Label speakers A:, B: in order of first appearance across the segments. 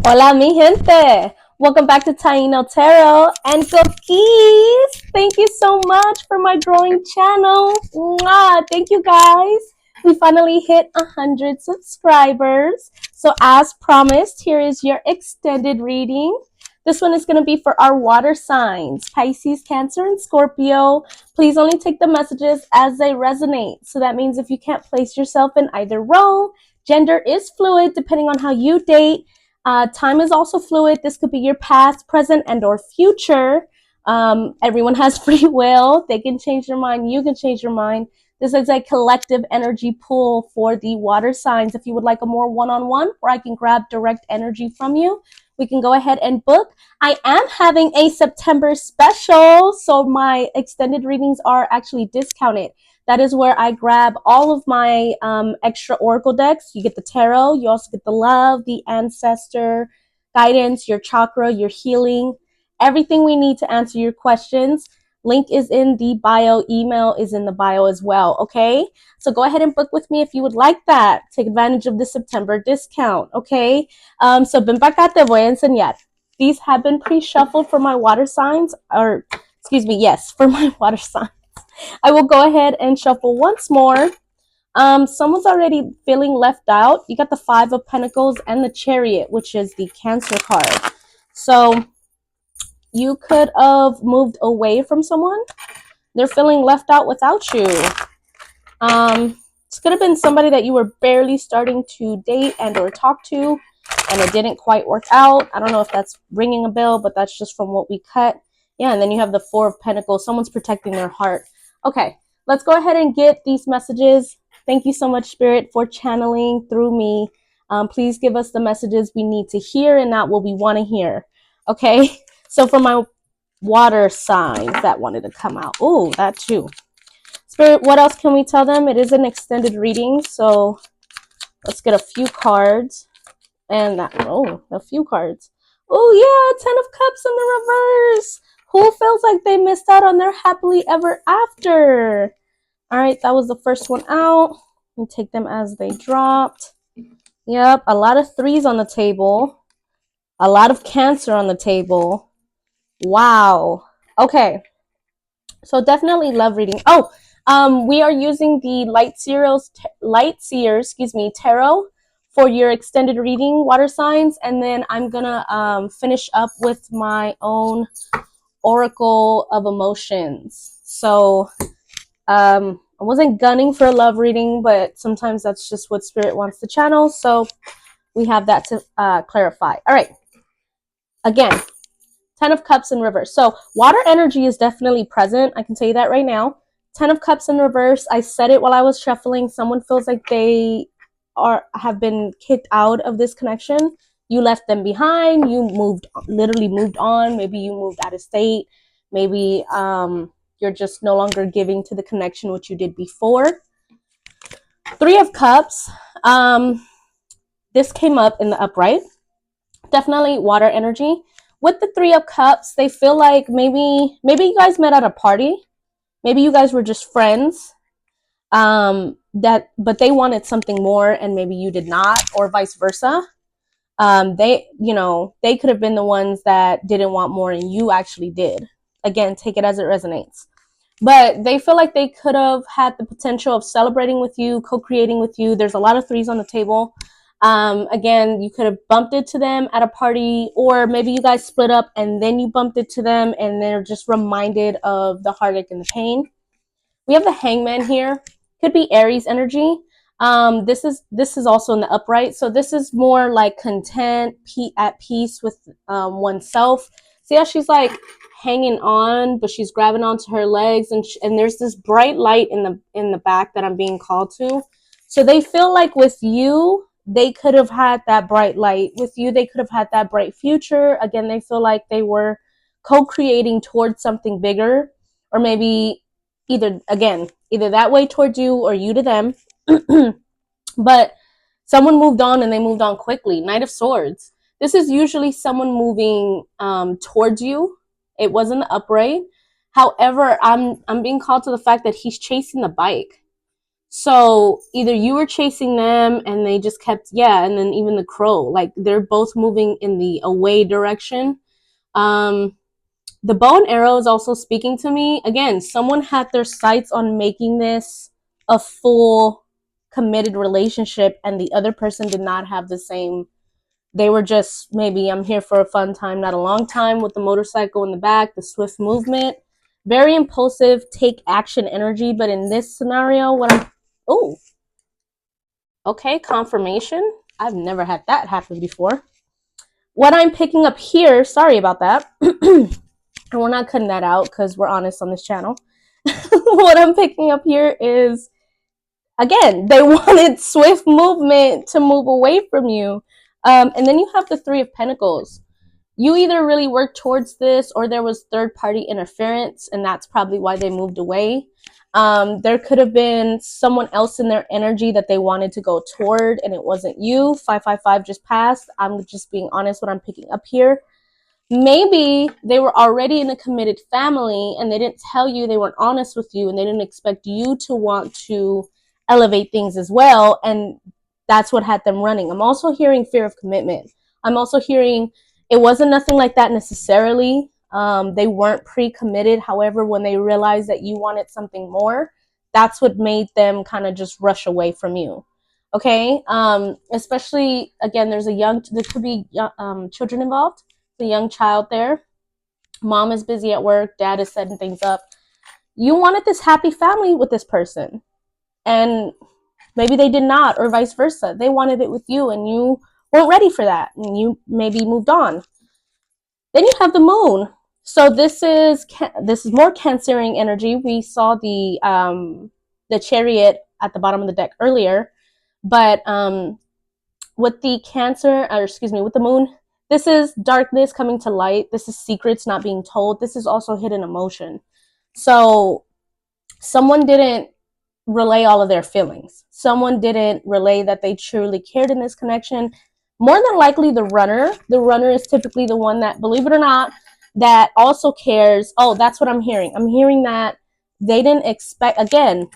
A: Hola, mi gente. Welcome back to Taino Tarot and Coquis. Thank you so much for my growing channel. Mwah. Thank you, guys. We finally hit 100 subscribers. So as promised, here is your extended reading. This one is going to be for our water signs, Pisces, Cancer, and Scorpio. Please only take the messages as they resonate. So that means if you can't place yourself in either role, gender is fluid depending on how you date. Time is also fluid. This could be your past, present, and or future. Everyone has free will. They can change their mind. You can change your mind. This is a collective energy pool for the water signs. If you would like a more one-on-one where I can grab direct energy from you, we can go ahead and book. I am having a September special, so my extended readings are actually discounted. That is where I grab all of my extra oracle decks. You get the tarot, you also get the love, the ancestor, guidance, your chakra, your healing, everything we need to answer your questions. Link is in the bio, email is in the bio as well, okay? So go ahead and book with me if you would like that. Take advantage of the September discount, okay? So ven para acá, te voy a enseñar. These have been pre-shuffled for my water signs, or excuse me, yes, for my water signs. I will go ahead and shuffle once more. Someone's already feeling left out. You got the Five of Pentacles and the Chariot, which is the Cancer card. So you could have moved away from someone. They're feeling left out without you. This could have been somebody that you were barely starting to date and or talk to, and it didn't quite work out. I don't know if that's ringing a bell, but that's just from what we cut. Yeah, and then you have the Four of Pentacles. Someone's protecting their heart. Okay, let's go ahead and get these messages. Thank you so much, Spirit, for channeling through me. Please give us the messages we need to hear and not what we want to hear. Okay, so for my water signs that wanted to come out. Oh, that too. Spirit, what else can we tell them? It is an extended reading, so let's get a few cards. And that, oh, a few cards. Oh, yeah, Ten of Cups in the reverse. Who feels like they missed out on their happily ever after? All right, that was the first one out. We'll take them as they dropped. Yep, a lot of threes on the table. A lot of Cancer on the table. Wow. Okay. So definitely love reading. Oh, we are using the Light Seers, tarot for your extended reading, water signs, and then I'm gonna finish up with my own Oracle of Emotions. So I wasn't gunning for a love reading, but sometimes that's just what Spirit wants to channel. So we have that to clarify. All right. Again, Ten of Cups in reverse. So water energy is definitely present. I can tell you that right now. Ten of Cups in reverse. I said it while I was shuffling. Someone feels like they have been kicked out of this connection. You left them behind. You literally moved on. Maybe you moved out of state. Maybe you're just no longer giving to the connection what you did before. Three of Cups. This came up in the upright. Definitely water energy. With the Three of Cups, they feel like maybe you guys met at a party. Maybe you guys were just friends. But they wanted something more and maybe you did not, or vice versa. They could have been the ones that didn't want more and you actually did. Again, take it as it resonates. But they feel like they could have had the potential of celebrating with you, co-creating with you. There's a lot of threes on the table. Again, you could have bumped into them at a party, or maybe you guys split up and then you bumped into them and they're just reminded of the heartache and the pain. We have the Hangman here. Could be Aries energy. This is also in the upright. So this is more like content, at peace with oneself. See how she's like hanging on, but she's grabbing onto her legs, and there's this bright light in the back that I'm being called to. So they feel like with you, they could have had that bright light. With you, they could have had that bright future. Again, they feel like they were co-creating towards something bigger, or maybe either that way towards you or you to them. But someone moved on and they moved on quickly. Knight of Swords. This is usually someone moving towards you. It wasn't the upright. However, I'm being called to the fact that he's chasing the bike. So either you were chasing them and they just kept, yeah, and then even the crow, like they're both moving in the away direction. Um, the bow and arrow is also speaking to me. Again, someone had their sights on making this a full committed relationship, and the other person did not have the same. They were just, maybe I'm here for a fun time, not a long time, with the motorcycle in the back, the swift movement, very impulsive, take action energy. But in this scenario, what I'm, oh, okay, confirmation. I've never had that happen before. What I'm picking up here, sorry about that. And we're not cutting that out because we're honest on this channel. What I'm picking up here is, again, they wanted swift movement to move away from you. And then you have the Three of Pentacles. You either really worked towards this or there was third party interference, and that's probably why they moved away. There could have been someone else in their energy that they wanted to go toward, and it wasn't you. 555 just passed. I'm just being honest what I'm picking up here. Maybe they were already in a committed family and they didn't tell you, they weren't honest with you, and they didn't expect you to want to elevate things as well. And that's what had them running. I'm also hearing fear of commitment. I'm also hearing it wasn't nothing like that necessarily. They weren't pre-committed. However, when they realized that you wanted something more, that's what made them kind of just rush away from you. Okay. Especially, again, there could be children involved. The young child there. Mom is busy at work. Dad is setting things up. You wanted this happy family with this person, and maybe they did not, or vice versa. They wanted it with you, and you weren't ready for that, and you maybe moved on. Then you have the moon. So this is more Cancerian energy. We saw the chariot at the bottom of the deck earlier, but with the Cancer, or excuse me, with the moon, this is darkness coming to light. This is secrets not being told. This is also hidden emotion. So someone didn't relay all of their feelings. Someone didn't relay that they truly cared in this connection. More than likely the runner is typically the one that, believe it or not, that also cares. Oh, that's what I'm hearing. I'm hearing that they didn't expect, again,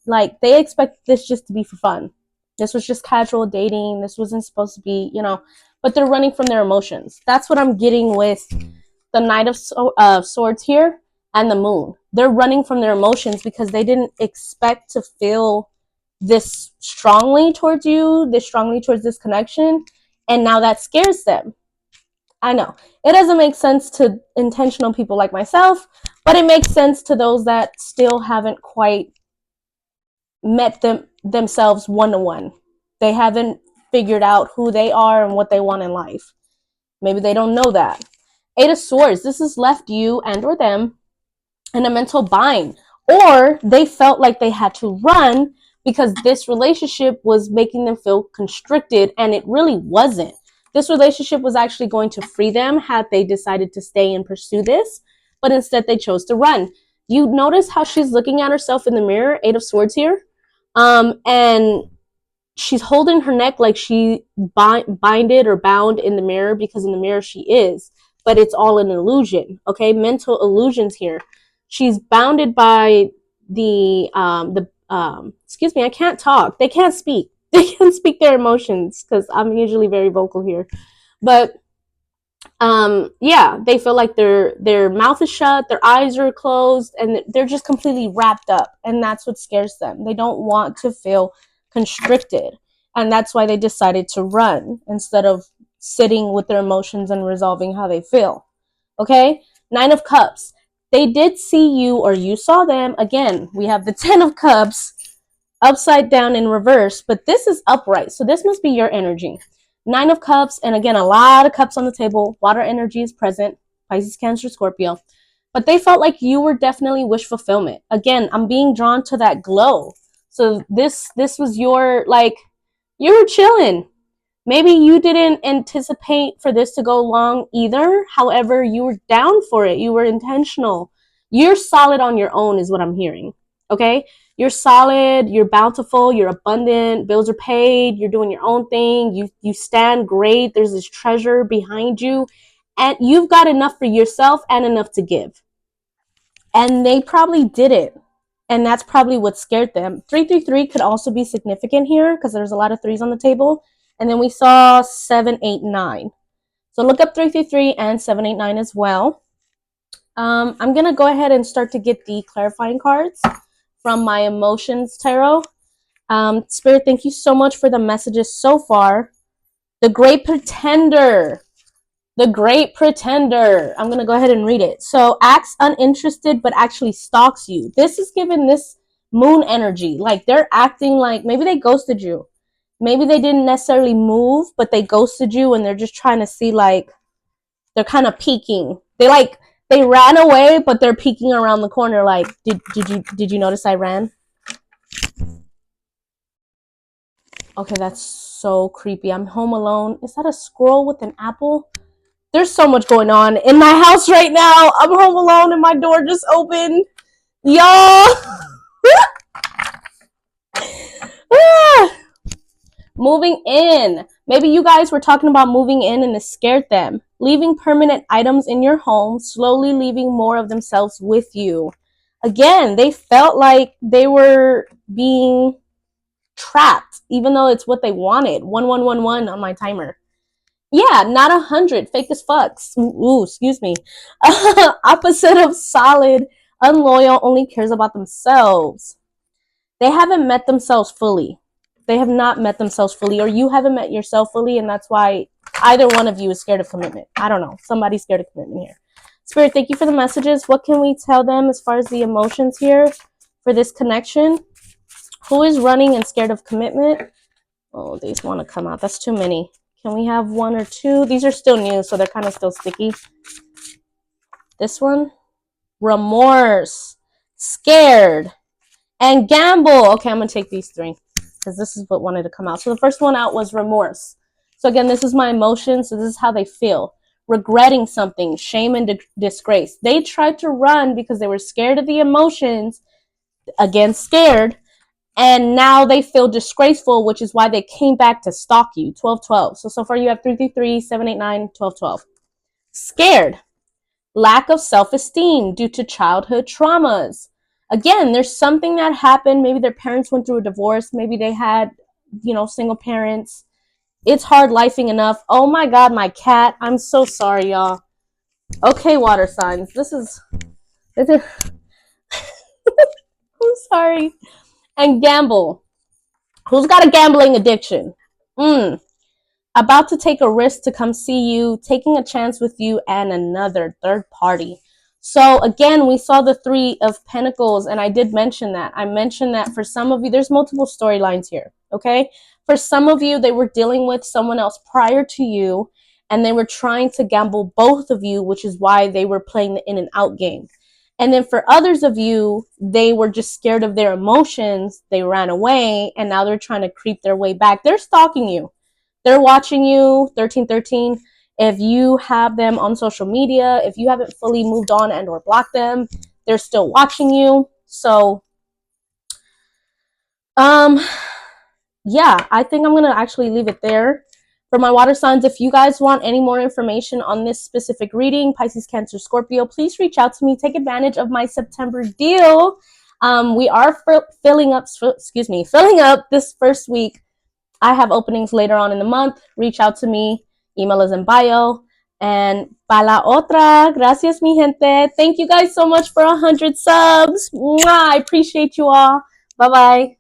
A: like they expect this just to be for fun. This was just casual dating. This wasn't supposed to be, but they're running from their emotions. That's what I'm getting with the Knight of Swords here and the Moon. They're running from their emotions because they didn't expect to feel this strongly towards you, this strongly towards this connection, and now that scares them. I know it doesn't make sense to intentional people like myself, but it makes sense to those that still haven't quite met themselves one-to-one. They haven't figured out who they are and what they want in life. Maybe they don't know that. Eight of Swords, this has left you and or them in a mental bind, or they felt like they had to run because this relationship was making them feel constricted, and it really wasn't. This relationship was actually going to free them had they decided to stay and pursue this, but instead they chose to run. You notice how she's looking at herself in the mirror, Eight of Swords here, and she's holding her neck like she binded or bound in the mirror, because in the mirror she is, but it's all an illusion. Okay, mental illusions here. She's bounded by the excuse me, I can't talk. They can't speak. They can't speak their emotions because I'm usually very vocal here. But yeah, they feel like their mouth is shut, their eyes are closed, and they're just completely wrapped up, and that's what scares them. They don't want to feel constricted, and that's why they decided to run instead of sitting with their emotions and resolving how they feel. Okay, Nine of Cups. They did see you, or you saw them. Again, we have the Ten of Cups upside down in reverse, but this is upright, so this must be your energy. Nine of Cups, and again, a lot of cups on the table. Water energy is present. Pisces, Cancer, Scorpio. But they felt like you were definitely wish fulfillment. Again, I'm being drawn to that glow. So this was your, like, you were chilling. Maybe you didn't anticipate for this to go long either. However, you were down for it. You were intentional. You're solid on your own is what I'm hearing. Okay? You're solid, you're bountiful, you're abundant, bills are paid, you're doing your own thing, you stand great, there's this treasure behind you, and you've got enough for yourself and enough to give. And they probably did it. And that's probably what scared them. 333 could also be significant here because there's a lot of threes on the table. And then we saw 789. So look up 333 and 789 as well. I'm going to go ahead and start to get the clarifying cards from my emotions tarot. Spirit, thank you so much for the messages so far. The Great Pretender. The Great Pretender. I'm going to go ahead and read it. So, acts uninterested but actually stalks you. This is giving this moon energy. Like, they're acting like maybe they ghosted you. Maybe they didn't necessarily move, but they ghosted you and they're just trying to see, like, they're kind of peeking. They ran away, but they're peeking around the corner like, did you notice I ran? Okay, that's so creepy. I'm home alone. Is that a squirrel with an apple? There's so much going on in my house right now. I'm home alone and my door just opened. Y'all. Moving in. Maybe you guys were talking about moving in and it scared them. Leaving permanent items in your home, slowly leaving more of themselves with you. Again, they felt like they were being trapped, even though it's what they wanted. 1111 on my timer. Yeah, not 100. Fake as fucks. Ooh, excuse me. Opposite of solid, unloyal, only cares about themselves. They haven't met themselves fully. They have not met themselves fully, or you haven't met yourself fully, and that's why either one of you is scared of commitment. I don't know. Somebody's scared of commitment here. Spirit, thank you for the messages. What can we tell them as far as the emotions here for this connection? Who is running and scared of commitment? Oh, these want to come out. That's too many. Can we have one or two? These are still new, so they're kind of still sticky. This one. Remorse. Scared. And gamble. Okay, I'm going to take these three because this is what wanted to come out. So the first one out was remorse. So again, this is my emotions. So this is how they feel. Regretting something. Shame and disgrace. They tried to run because they were scared of the emotions. Again, scared. And now they feel disgraceful, which is why they came back to stalk you. 1212. So far you have 333, 789, 1212. Scared. Lack of self-esteem due to childhood traumas. Again, there's something that happened. Maybe their parents went through a divorce. Maybe they had, single parents. It's hard lifing enough. Oh my God, my cat. I'm so sorry, y'all. Okay, water signs. This is I'm sorry. And gamble. Who's got a gambling addiction? About to take a risk to come see you, taking a chance with you and another third party. So again, we saw the 3 of Pentacles, and I did mention that. I mentioned that for some of you, there's multiple storylines here, okay? For some of you, they were dealing with someone else prior to you, and they were trying to gamble both of you, which is why they were playing the in and out game. And then for others of you, they were just scared of their emotions. They ran away, and now they're trying to creep their way back. They're stalking you. They're watching you, 1313. If you have them on social media, if you haven't fully moved on and or blocked them, they're still watching you. So, yeah, I think I'm going to actually leave it there. For my water signs, if you guys want any more information on this specific reading, Pisces, Cancer, Scorpio, please reach out to me. Take advantage of my September deal. We are filling up this first week. I have openings later on in the month. Reach out to me. Email is in bio. And pa la otra. Gracias, mi gente. Thank you guys so much for 100 subs. Mwah, I appreciate you all. Bye-bye.